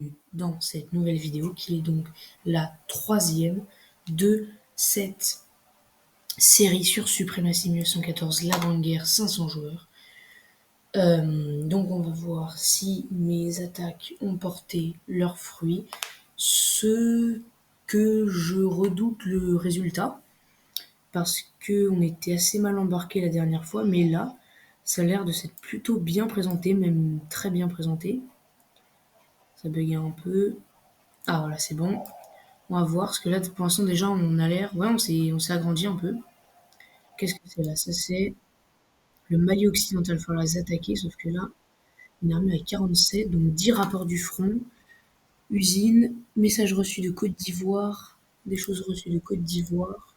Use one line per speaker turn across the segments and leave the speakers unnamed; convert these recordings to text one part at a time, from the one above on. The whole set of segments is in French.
bienvenue dans cette nouvelle vidéo qui est donc la 3e de cette série sur Suprématie 1914, l'avant-guerre 500 joueurs. Donc on va voir si mes attaques ont porté leurs fruits, ce que je redoute le résultat, parce qu'on était assez mal embarqué la dernière fois, mais là, ça a l'air de s'être plutôt bien présenté, même très bien présenté. Ça buguait un peu. Ah voilà, c'est bon. On va voir, parce que là, pour l'instant, déjà, on a l'air... Ouais, on s'est agrandi un peu. Qu'est-ce que c'est là? Ça, c'est le maillot occidental. Il faudra les attaquer, sauf que là, une armée à 47, donc 10 rapports du front. Usine, message reçu de Côte d'Ivoire, des choses reçues de Côte d'Ivoire.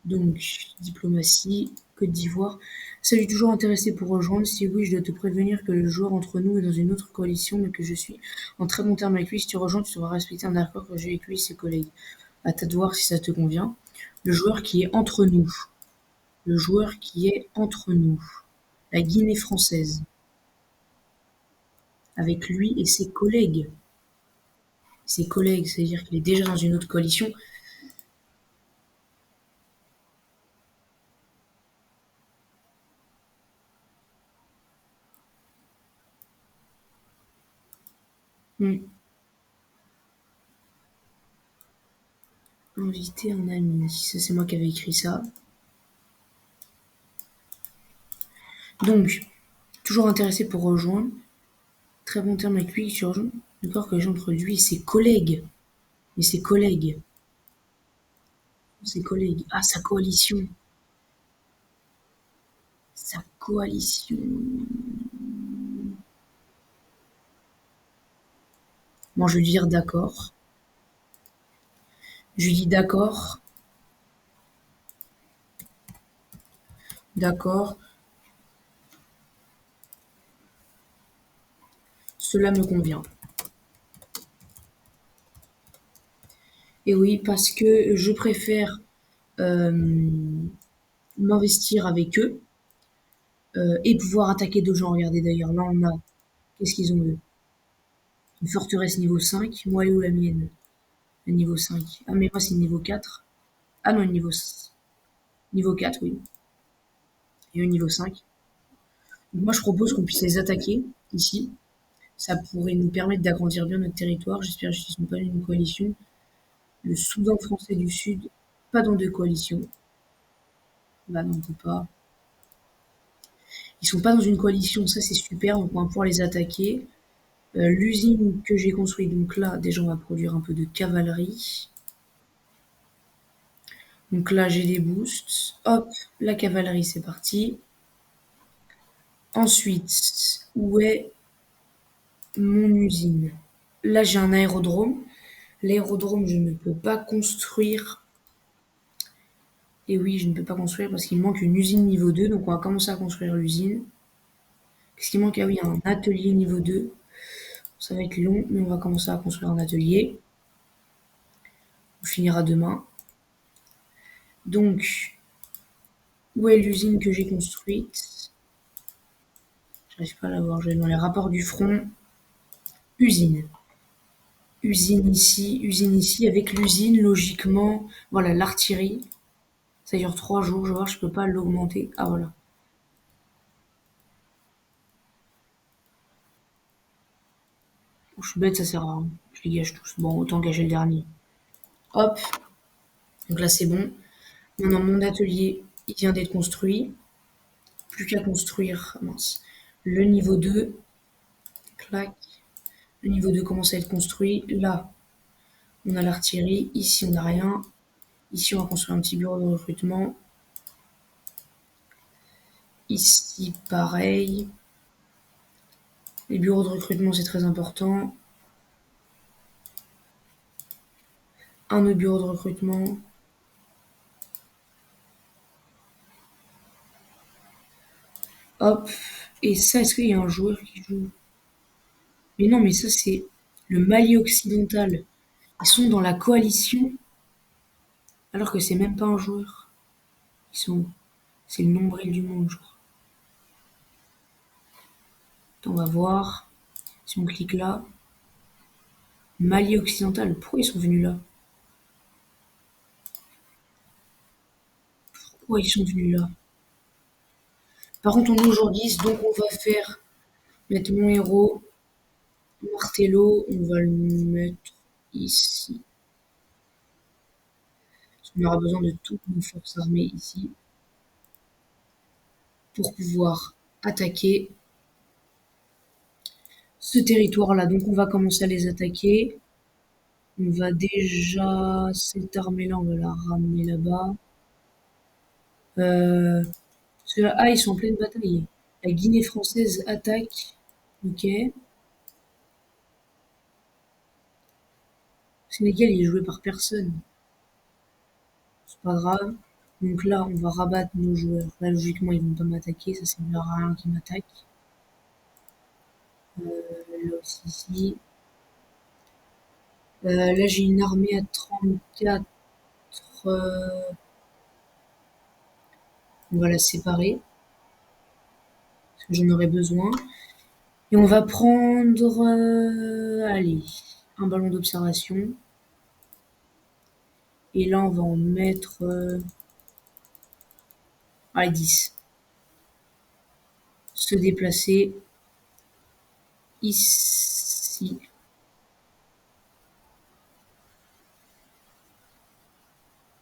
Donc, diplomatie, Côte d'Ivoire. Salut, toujours intéressé pour rejoindre? Si oui, je dois te prévenir que le joueur entre nous est dans une autre coalition, mais que je suis en très bon terme avec lui. Si tu rejoins, tu devras respecter un accord que j'ai avec lui et ses collègues. À toi de voir si ça te convient. Le joueur qui est entre nous. Le joueur qui est entre nous. La Guinée française. Avec lui et ses collègues. Ses collègues, c'est-à-dire qu'il est déjà dans une autre coalition. Inviter un ami. Ça, c'est moi qui avais écrit ça. Donc, toujours intéressé pour rejoindre. Très bon terme avec lui, tu rejoins. D'accord que j'ai entre lui et ses collègues. Mais ses collègues. Ses collègues. Ah, sa coalition. Sa coalition. Bon, je vais lui dire d'accord. Je lui dis d'accord. D'accord. Cela me convient. Et oui, parce que je préfère m'investir avec eux et pouvoir attaquer d'autres gens. Regardez d'ailleurs, là on a... Qu'est-ce qu'ils ont eux? Une forteresse niveau 5. Moi, elle est où la mienne? Le niveau 5. Ah, mais moi c'est niveau 4. Ah non, niveau 4, oui. Et au niveau 5. Donc moi je propose qu'on puisse les attaquer ici. Ça pourrait nous permettre d'agrandir bien notre territoire. J'espère qu'ils ne sont pas dans une coalition. Le Soudan français du Sud, pas dans deux coalitions. Bah non, on peut pas. Ils sont pas dans une coalition, ça c'est super, donc on va pouvoir les attaquer. L'usine que j'ai construite, donc là, déjà on va produire un peu de cavalerie. Donc là j'ai des boosts. Hop, la cavalerie c'est parti. Ensuite, où est mon usine? Là j'ai un aérodrome. L'aérodrome, je ne peux pas construire. Et oui, je ne peux pas construire parce qu'il manque une usine niveau 2. Donc on va commencer à construire l'usine. Qu'est-ce qu'il manque? Ah oui, un atelier niveau 2. Ça va être long, mais on va commencer à construire un atelier. On finira demain. Donc, où est l'usine que j'ai construite? J'arrive pas à la voir. Je vais dans les rapports du front. Usine. Usine ici, avec l'usine, logiquement. Voilà, l'artillerie. Ça dure 3 jours, je vois, je peux pas l'augmenter. Ah voilà. Je suis bête, ça sert à rien. Je les gâche tous. Bon, autant gâcher le dernier. Hop. Donc là, c'est bon. Maintenant, mon atelier, il vient d'être construit. Plus qu'à construire, mince, le niveau 2. Clac. Le niveau 2 commence à être construit. Là, on a l'artillerie. Ici, on n'a rien. Ici, on va construire un petit bureau de recrutement. Ici, pareil. Les bureaux de recrutement, c'est très important. Un autre bureau de recrutement. Hop. Et ça, est-ce qu'il y a un joueur qui joue? Mais non, mais ça, c'est le Mali occidental. Ils sont dans la coalition, alors que c'est même pas un joueur. Ils sont... C'est le nombril du monde, je crois. On va voir. Si on clique là. Mali occidental, pourquoi ils sont venus là? Pourquoi ils sont venus là? Par contre, on est aujourd'hui, donc on va faire mettre mon héros, Martello, on va le mettre ici. On aura besoin de toutes nos forces armées ici pour pouvoir attaquer ce territoire-là. Donc on va commencer à les attaquer. On va déjà, cette armée-là, on va la ramener là-bas. Ah, ils sont en pleine bataille. La Guinée française attaque. Ok. Sénégal, il est joué par personne. C'est pas grave. Donc là, on va rabattre nos joueurs. Là, logiquement, ils vont pas m'attaquer. Ça, c'est leur rien qui m'attaque. Là aussi, ici. Là, j'ai une armée à 34. On va la séparer. Parce que j'en aurai besoin. Et on va prendre, allez, un ballon d'observation. Et là, on va en mettre, allez, 10. Se déplacer ici.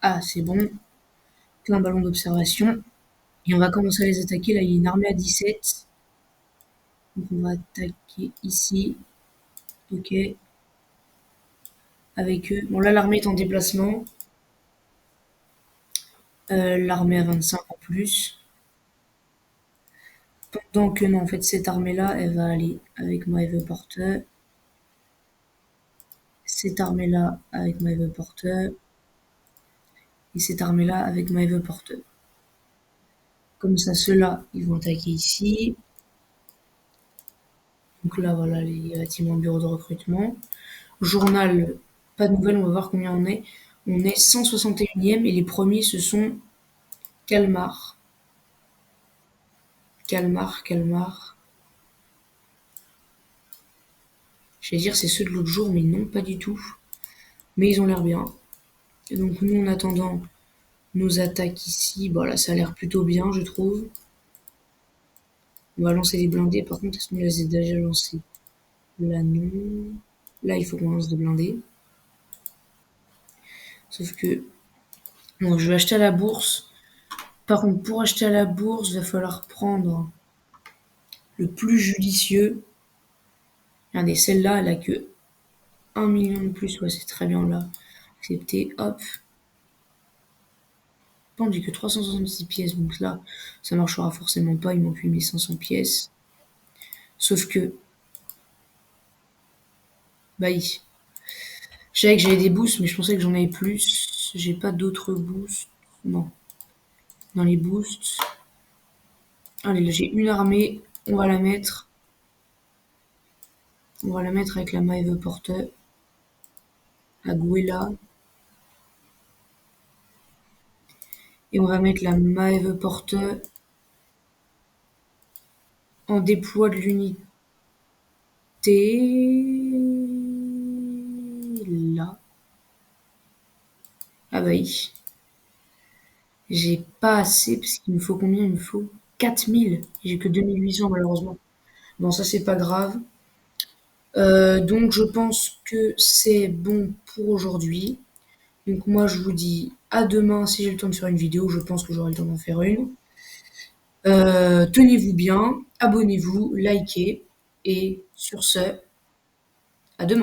Ah, c'est bon. Un ballon d'observation. Et on va commencer à les attaquer. Là, il y a une armée à 17. Donc, on va attaquer ici. Ok. Avec eux. Bon, là, l'armée est en déplacement. L'armée à 25 en plus. Pendant que non, en fait, cette armée-là, elle va aller avec My The Porter. Cette armée-là avec My The Porter. Et cette armée-là avec My The Porter. Comme ça, ceux-là, ils vont attaquer ici. Donc là, voilà, les bâtiments bureau de recrutement. Journal, pas de nouvelles, on va voir combien on est. On est 161e et les premiers, ce sont Calmar. Calmar. Je vais dire c'est ceux de l'autre jour, mais non, pas du tout. Mais ils ont l'air bien. Et donc nous, en attendant nos attaques ici, bah là, ça a l'air plutôt bien, je trouve. On va lancer les blindés. Par contre, est-ce qu'on les a déjà lancés? Là, non. Là, il faut qu'on lance des blindés. Sauf que... Bon, je vais acheter à la bourse. Par contre, pour acheter à la bourse, il va falloir prendre le plus judicieux. Regardez, celle-là, elle a que 1 million de plus. Ouais, c'est très bien là. Accepter, hop. Bon, j'ai que 366 pièces, donc là, ça marchera forcément pas. Il manque 8500 pièces. Sauf que, bah, je savais que j'avais des boosts, mais je pensais que j'en avais plus. J'ai pas d'autres boosts. Non. Dans les boosts. Allez, là, j'ai une armée. On va la mettre. On va la mettre avec la My The Porter. À Guela. Et on va mettre la My The Porter en déploie de l'unité. Là. Ah bah oui. J'ai pas assez, parce qu'il me faut combien? Il me faut 4000. J'ai que 2800 malheureusement. Bon, ça c'est pas grave. Donc je pense que c'est bon pour aujourd'hui. Donc moi je vous dis à demain si j'ai le temps de faire une vidéo. Je pense que j'aurai le temps d'en faire une. Tenez-vous bien, abonnez-vous, likez. Et sur ce, à demain.